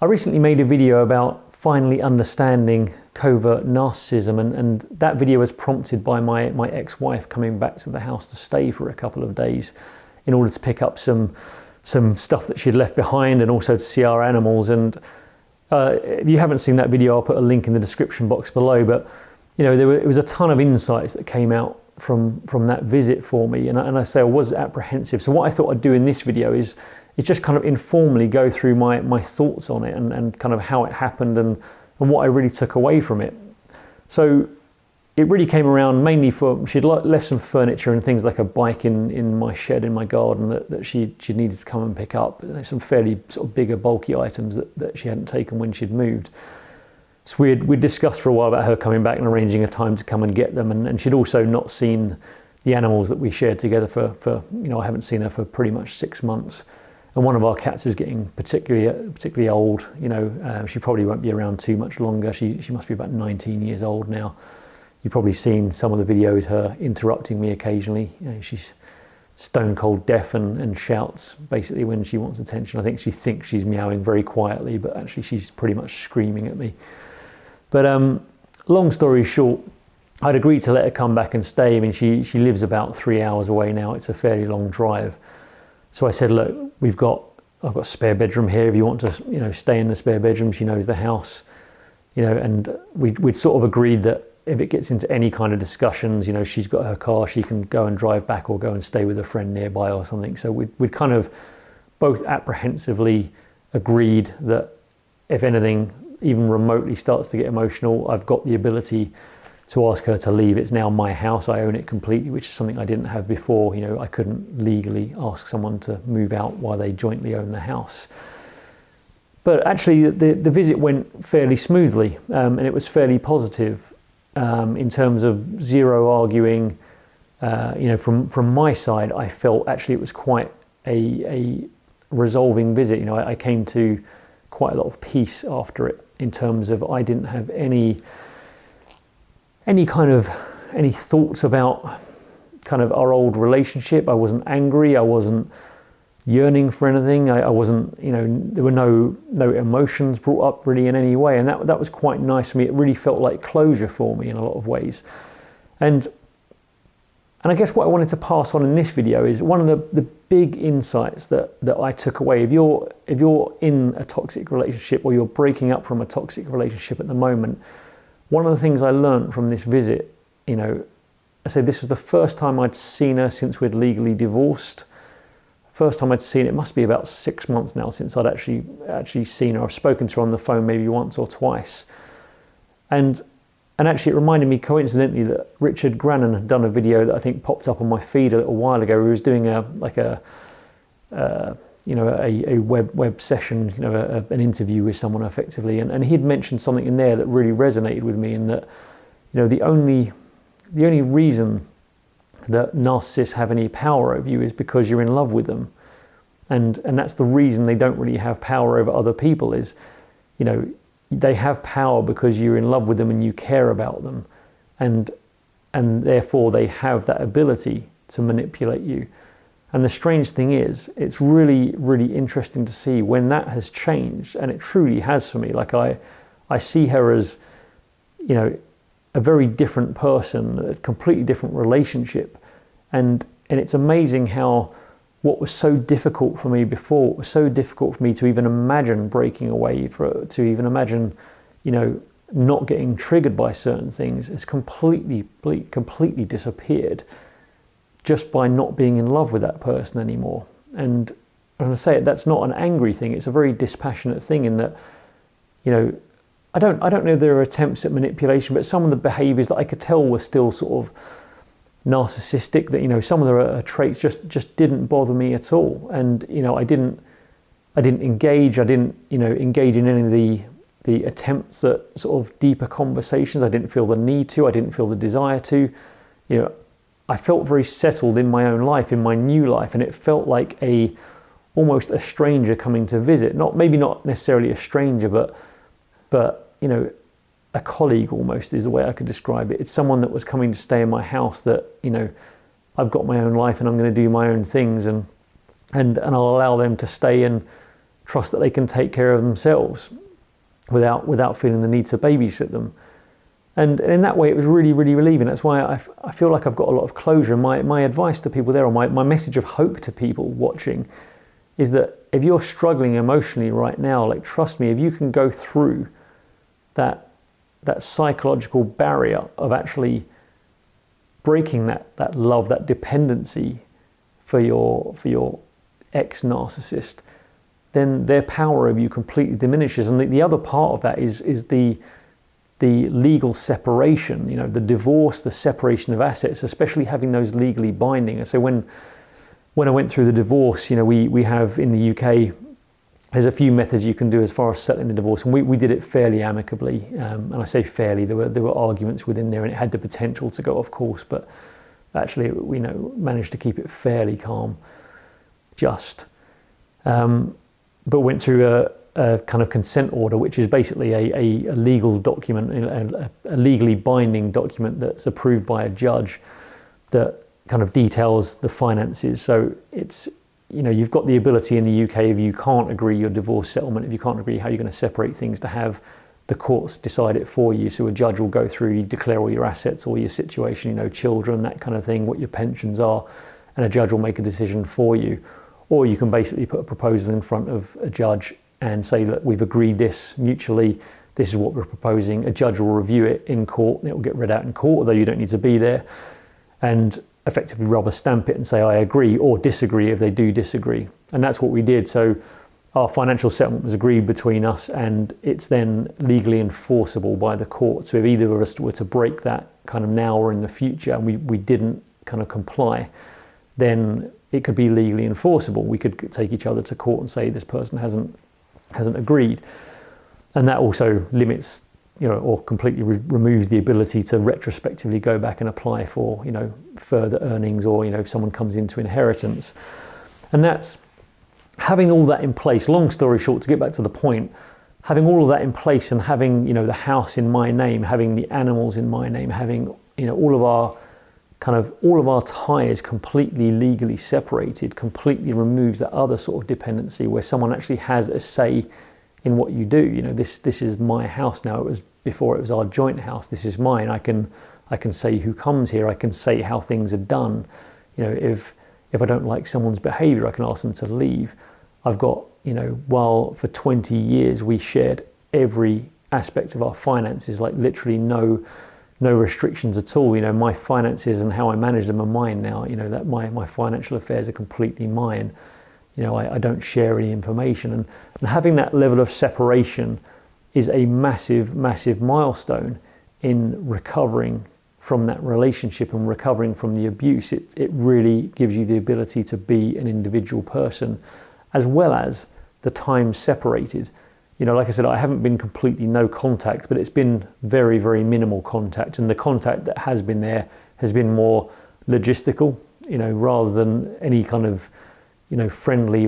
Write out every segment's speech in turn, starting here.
I recently made a video about finally understanding covert narcissism, and that video was prompted by my ex-wife coming back to the house to stay for a couple of days in order to pick up some stuff that she'd left behind and also to see our animals. And if you haven't seen that video, I'll put a link in the description box below. But you know, it was a ton of insights that came out from that visit for me, and I say I was apprehensive. So what I thought I'd do in this video is just kind of informally go through my thoughts on it and kind of how it happened and what I really took away from it. So it really came around mainly for, she'd left some furniture and things like a bike in my shed in my garden that she needed to come and pick up. Some fairly sort of bigger, bulky items that she hadn't taken when she'd moved. So we'd discussed for a while about her coming back and arranging a time to come and get them, and she'd also not seen the animals that we shared together for you know, I haven't seen her for pretty much 6 months. And one of our cats is getting particularly old. You know, she probably won't be around too much longer. She must be about 19 years old now. You've probably seen some of the videos, her interrupting me occasionally. You know, she's stone cold deaf and shouts basically when she wants attention. I think she thinks she's meowing very quietly, but actually she's pretty much screaming at me. But long story short, I'd agreed to let her come back and stay. I mean, she lives about 3 hours away now. It's a fairly long drive. So I said, look, I've got a spare bedroom here. If you want to, you know, stay in the spare bedroom, she knows the house, you know. And we'd sort of agreed that if it gets into any kind of discussions, you know, she's got her car, she can go and drive back or go and stay with a friend nearby or something. So we'd kind of both apprehensively agreed that if anything even remotely starts to get emotional, I've got the ability to ask her to leave. It's now my house. I own it completely, which is something I didn't have before. You know, I couldn't legally ask someone to move out while they jointly own the house. But actually, the visit went fairly smoothly, and it was fairly positive in terms of zero arguing. You know, from my side, I felt actually it was quite a resolving visit. You know, I came to quite a lot of peace after it, in terms of I didn't have any thoughts about kind of our old relationship. I wasn't angry. I wasn't yearning for anything. I wasn't, you know, there were no emotions brought up really in any way. And that was quite nice for me. It really felt like closure for me in a lot of ways. And I guess what I wanted to pass on in this video is one of the big insights that I took away. If you're in a toxic relationship or you're breaking up from a toxic relationship at the moment, one of the things I learned from this visit, you know, I said this was the first time I'd seen her since we'd legally divorced. First time I'd seen it must be about 6 months now since I'd actually seen her. I've spoken to her on the phone maybe once or twice. And actually it reminded me coincidentally that Richard Grannon had done a video that I think popped up on my feed a little while ago. He was doing a web session, you know, an interview with someone effectively, and he'd mentioned something in there that really resonated with me, in that, you know, the only reason that narcissists have any power over you is because you're in love with them, and that's the reason they don't really have power over other people. Is, you know, they have power because you're in love with them and you care about them, and therefore they have that ability to manipulate you. And the strange thing is, it's really, really interesting to see when that has changed, and it truly has for me. Like I see her as, you know, a very different person, a completely different relationship. And it's amazing how what was so difficult for me before, it was so difficult for me to even imagine breaking away, to even imagine, you know, not getting triggered by certain things, has completely disappeared just by not being in love with that person anymore. And I say it, that's not an angry thing, it's a very dispassionate thing, in that, you know, I don't know if there are attempts at manipulation, but some of the behaviours that I could tell were still sort of narcissistic, that, you know, some of the traits just didn't bother me at all. And, you know, I didn't engage in any of the attempts at sort of deeper conversations. I didn't feel the need to, I didn't feel the desire to. You know, I felt very settled in my own life, in my new life, and it felt like almost a stranger coming to visit. Maybe not necessarily a stranger, but you know, a colleague almost is the way I could describe it. It's someone that was coming to stay in my house, that, you know, I've got my own life and I'm going to do my own things, and I'll allow them to stay and trust that they can take care of themselves without feeling the need to babysit them. And in that way, it was really, really relieving. That's why I feel like I've got a lot of closure. My advice to people there, or my message of hope to people watching, is that if you're struggling emotionally right now, like, trust me, if you can go through that psychological barrier of actually breaking that love, that dependency for your ex-narcissist, then their power over you completely diminishes. And the other part of that is the legal separation, the divorce, the separation of assets, especially having those legally binding. And so when I went through the divorce, we have in the UK, there's a few methods you can do as far as settling the divorce, and we did it fairly amicably. And I say fairly, there were arguments within there, and it had the potential to go off course, but actually we managed to keep it fairly calm, just. But went through a kind of consent order, which is basically a legal document, a legally binding document that's approved by a judge that kind of details the finances. So it's, you've got the ability in the UK, if you can't agree your divorce settlement, if you can't agree how you're going to separate things, to have the courts decide it for you. So a judge will go through, you declare all your assets, all your situation, children, that kind of thing, what your pensions are, and a judge will make a decision for you. Or you can basically put a proposal in front of a judge and say, look, we've agreed this mutually, this is what we're proposing. A judge will review it in court, and it will get read out in court, although you don't need to be there, and effectively rubber stamp it and say, I agree, or disagree if they do disagree. And that's what we did. So our financial settlement was agreed between us, and it's then legally enforceable by the court. So if either of us were to break that kind of now or in the future, and we didn't kind of comply, then it could be legally enforceable. We could take each other to court and say this person hasn't agreed. And that also limits, or completely removes the ability to retrospectively go back and apply for, further earnings, or, if someone comes into inheritance. And that's having all that in place. Long story short, to get back to the point, having all of that in place and having, the house in my name, having the animals in my name, having, all of our ties completely legally separated, completely removes that other sort of dependency where someone actually has a say in what you do. This is my house now. Before it was our joint house. This is mine. I can say who comes here. I can say how things are done. If I don't like someone's behavior, I can ask them to leave. I've got, while for 20 years we shared every aspect of our finances, like literally no restrictions at all. My finances and how I manage them are mine now. That my financial affairs are completely mine. I don't share any information, and having that level of separation is a massive, massive milestone in recovering from that relationship and recovering from the abuse. It really gives you the ability to be an individual person, as well as the time separated. Like I said, I haven't been completely no contact, but it's been very, very minimal contact. And the contact that has been there has been more logistical, rather than any kind of, friendly,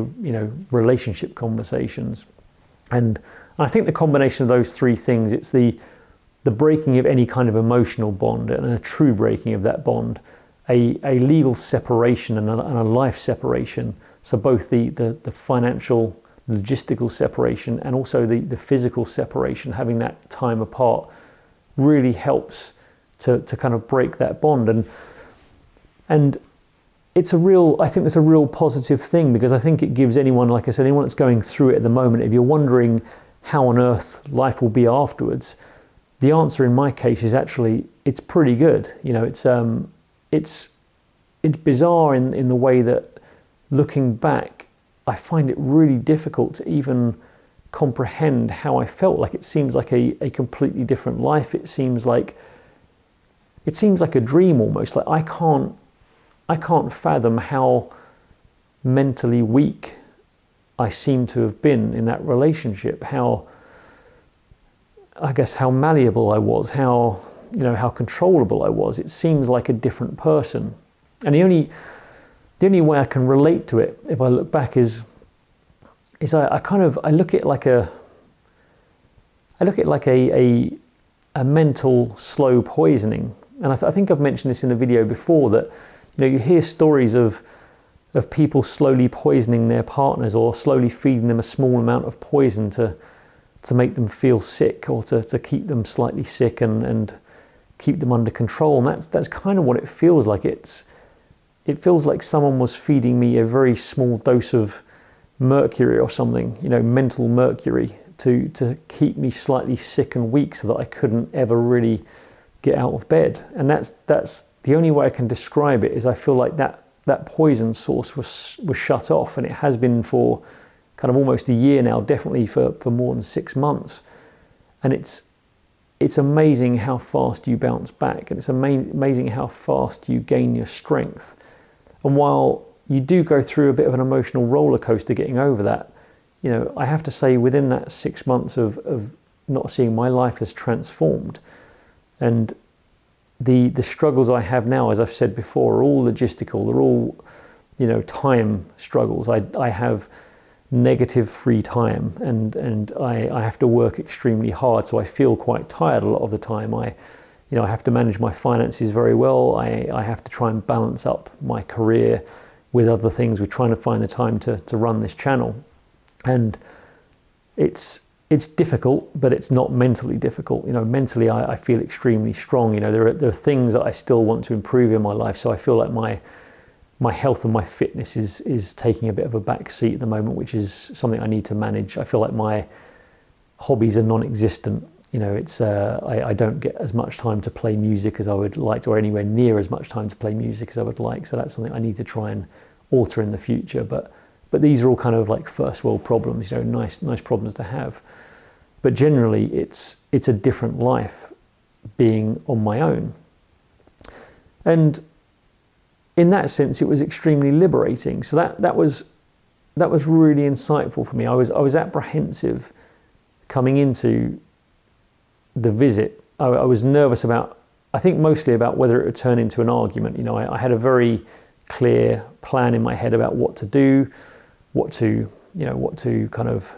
relationship conversations. And I think the combination of those three things, it's the breaking of any kind of emotional bond and a true breaking of that bond, a legal separation and a life separation. So both the financial, logistical separation and also the physical separation, having that time apart, really helps to kind of break that bond. And I think it's a real positive thing, because I think it gives anyone, like I said, anyone that's going through it at the moment, if you're wondering how on earth life will be afterwards, the answer in my case is actually, it's pretty good. It's bizarre in the way that, looking back, I find it really difficult to even comprehend how I felt. Like, it seems like a completely different life. It seems like a dream almost. Like, I can't fathom how mentally weak I seem to have been in that relationship. How malleable I was, how controllable I was. It seems like a different person. And the only way I can relate to it, if I look back, is I look at it like a mental slow poisoning. And I think I've mentioned this in a video before, that you hear stories of of people slowly poisoning their partners or slowly feeding them a small amount of poison to make them feel sick or to keep them slightly sick and keep them under control. And that's kind of what it feels like. It feels like someone was feeding me a very small dose of mercury or something, mental mercury, to keep me slightly sick and weak so that I couldn't ever really get out of bed. And that's the only way I can describe it, is I feel like that poison source was shut off, and it has been for kind of almost a year now, definitely for more than 6 months. And it's amazing how fast you bounce back, and it's amazing how fast you gain your strength. And while you do go through a bit of an emotional roller coaster getting over that, I have to say within that 6 months of not seeing, my life has transformed. And the struggles I have now, as I've said before, are all logistical. They're all, time struggles. I have negative free time, and I have to work extremely hard, so I feel quite tired a lot of the time. I have to manage my finances very well. I have to try and balance up my career with other things. We're trying to find the time to run this channel. And it's difficult, but it's not mentally difficult. Mentally I feel extremely strong. There are things that I still want to improve in my life. So I feel like my health and my fitness is taking a bit of a back seat at the moment, which is something I need to manage. I feel like my hobbies are non-existent. I don't get as much time to play music as I would like to, or anywhere near as much time to play music as I would like. So that's something I need to try and alter in the future. But these are all kind of like first world problems, nice problems to have. But generally, it's a different life being on my own. And in that sense, it was extremely liberating. So that was really insightful for me. I was apprehensive coming into the visit. I was nervous about, I think mostly about whether it would turn into an argument. I had a very clear plan in my head about what to do, what to kind of,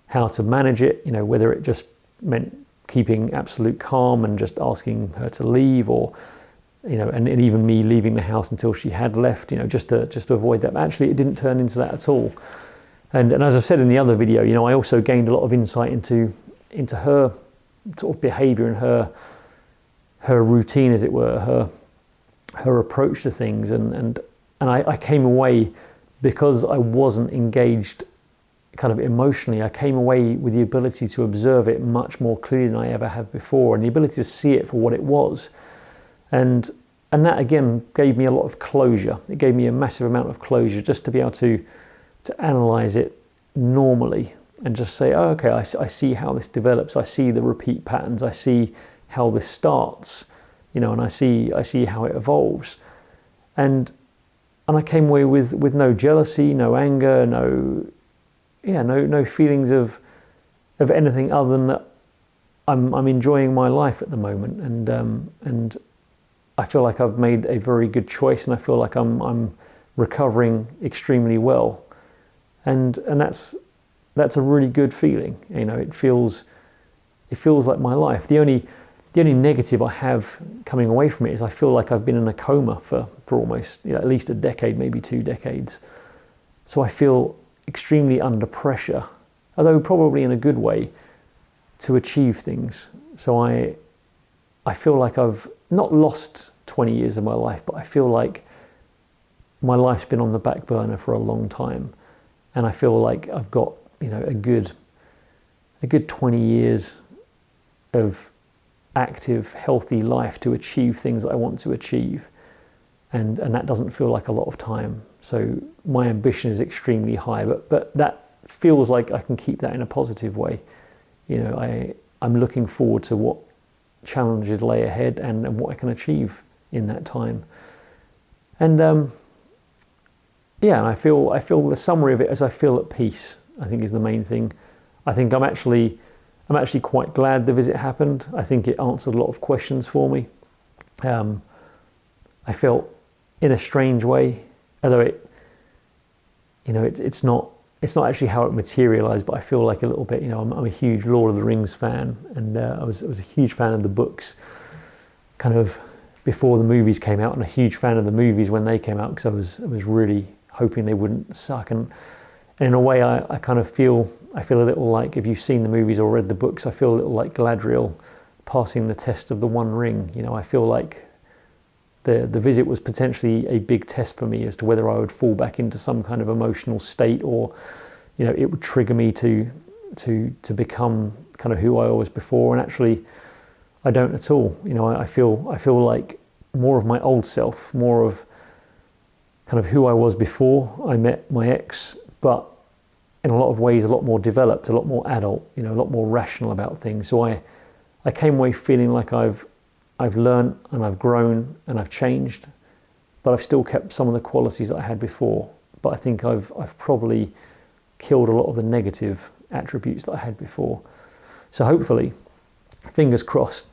how to manage it, whether it just meant keeping absolute calm and just asking her to leave, or, and even me leaving the house until she had left, just to avoid that. But actually, it didn't turn into that at all. And as I've said in the other video, I also gained a lot of insight into her sort of behavior and her routine, as it were, her approach to things. And I came away, because I wasn't engaged kind of emotionally, I came away with the ability to observe it much more clearly than I ever have before, and the ability to see it for what it was. And that again gave me a lot of closure. It gave me a massive amount of closure, just to be able to analyze it normally and just say, oh, okay, I see how this develops. I see the repeat patterns. I see how this starts, and I see how it evolves. And I came away with no jealousy, no anger, no feelings of anything other than that I'm enjoying my life at the moment, and I feel like I've made a very good choice, and I feel like I'm recovering extremely well, and that's a really good feeling. It feels like my life. The only negative I have coming away from it is I feel like I've been in a coma for almost at least a decade, maybe 2 decades. So I feel extremely under pressure, although probably in a good way, to achieve things. So I feel like I've not lost 20 years of my life, but I feel like my life's been on the back burner for a long time, and I feel like I've got a good 20 years of active, healthy life to achieve things that I want to achieve, and that doesn't feel like a lot of time. So my ambition is extremely high, but that feels like I can keep that in a positive way. I'm looking forward to what challenges lay ahead and what I can achieve in that time. And I feel the summary of it as I feel at peace, I think, is the main thing. I think I'm actually quite glad the visit happened. I think it answered a lot of questions for me. I felt in a strange way, although it's not actually how it materialized, but I feel like a little bit, I'm a huge Lord of the Rings fan, and I was a huge fan of the books kind of before the movies came out, and a huge fan of the movies when they came out, because I was really hoping they wouldn't suck. And in a way, I kind of feel a little like, if you've seen the movies or read the books, I feel a little like Galadriel passing the test of the One Ring. You know, I feel like the visit was potentially a big test for me as to whether I would fall back into some kind of emotional state, or, you know, it would trigger me to become kind of who I was before. And actually, I don't at all. You know, I feel like more of my old self, more of kind of who I was before I met my ex, but in a lot of ways a lot more developed, a lot more adult, you know, a lot more rational about things. So I came away feeling like I've learned and I've grown and I've changed, but I've still kept some of the qualities that I had before. But I think I've probably killed a lot of the negative attributes that I had before. So hopefully, fingers crossed,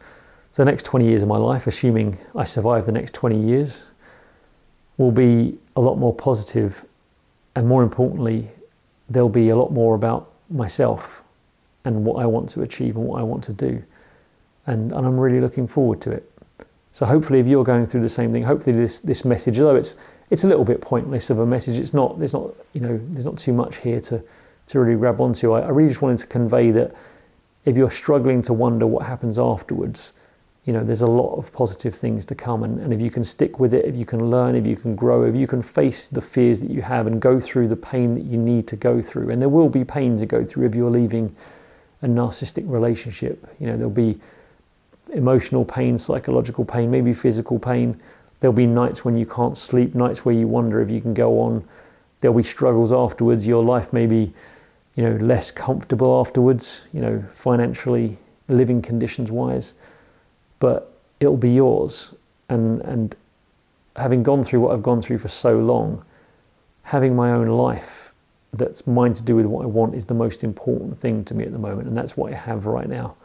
the next 20 years of my life, assuming I survive the next 20 years, will be a lot more positive, and more importantly, there'll be a lot more about myself and what I want to achieve and what I want to do. And I'm really looking forward to it. So hopefully, if you're going through the same thing, hopefully this message, although it's a little bit pointless of a message, there's not too much here to really grab onto. I really just wanted to convey that if you're struggling to wonder what happens afterwards, you know, there's a lot of positive things to come. And if you can stick with it, if you can learn, if you can grow, if you can face the fears that you have and go through the pain that you need to go through, and there will be pain to go through if you're leaving a narcissistic relationship. You know, there'll be emotional pain, psychological pain, maybe physical pain. There'll be nights when you can't sleep, nights where you wonder if you can go on. There'll be struggles afterwards. Your life may be, you know, less comfortable afterwards, you know, financially, living conditions wise, but it'll be yours. And having gone through what I've gone through for so long, having my own life that's mine to do with what I want is the most important thing to me at the moment, and that's what I have right now.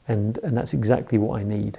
And that's exactly what I need.